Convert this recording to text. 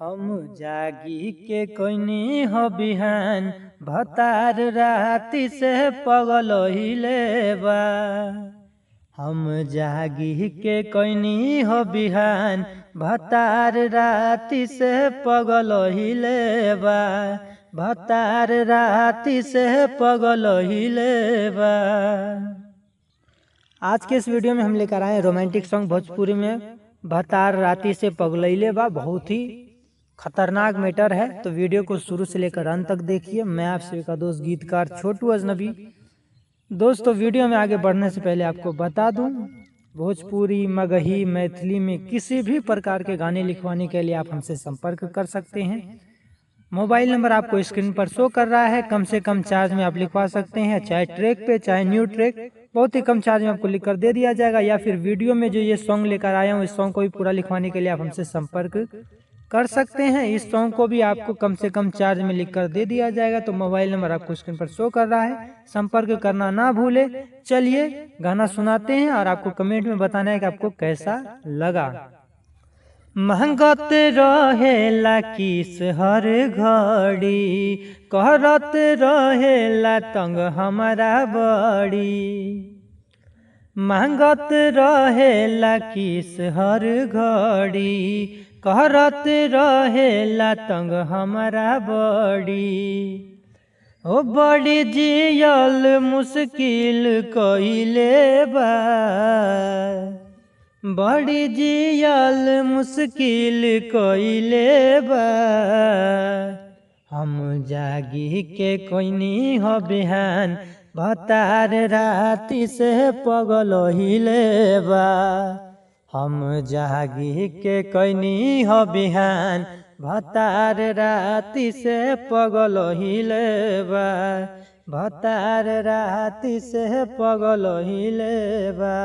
हम जागी के कोइनी हो बिहान भतार राती से पगल हिले बा। हम जागी के कोइनी हो बिहान भतार राती से पगल हिले बा। भतार राती से पगल हिले बा। आज के इस वीडियो में हम लेकर आए रोमांटिक सॉन्ग भोजपुरी में भतार राती से पगलैले बा। बहुत ही खतरनाक मैटर है, तो वीडियो को शुरू से लेकर अंत तक देखिए। मैं आपसे का दोस्त गीतकार छोटू अजनबी। दोस्तों, वीडियो में आगे बढ़ने से पहले आपको बता दूं, भोजपुरी, मगही, मैथिली में किसी भी प्रकार के गाने लिखवाने के लिए आप हमसे संपर्क कर सकते हैं। मोबाइल नंबर आपको स्क्रीन पर शो कर रहा है। कम से कम चार्ज में आप लिखवा सकते हैं, चाहे ट्रैक पे चाहे न्यू ट्रैक, बहुत ही कम चार्ज में आपको लिख कर दे दिया जाएगा। या फिर वीडियो में जो ये सॉन्ग लेकर आया हूँ, इस सॉन्ग को भी पूरा लिखवाने के लिए आप हमसे संपर्क कर सकते हैं। इस सॉन्ग को भी आपको कम से कम चार्ज में लिख कर दे दिया जाएगा। तो मोबाइल नंबर आपको स्क्रीन पर शो कर रहा है, संपर्क करना ना भूले। चलिए गाना सुनाते हैं और आपको कमेंट में बताना है कि आपको कैसा लगा। महंगत रहेला किस हर घड़ी, कहरत रहेला तंग हमारा बड़ी। महंगत रहेला किस हर घड़ी, कहरत रहेला तंग हमारा बड़ी। ओ बड़ी जियल मुश्किल कइले बा। बड़ी जियल मुश्किल कइले बा। हम जागी के कोइनी हो बिहान भतार राती से पगल हिले बा। हम जागी के कोइनी हो बिहान भतार राती से पगल हिले बा। भतार राती से पगल हिले बा।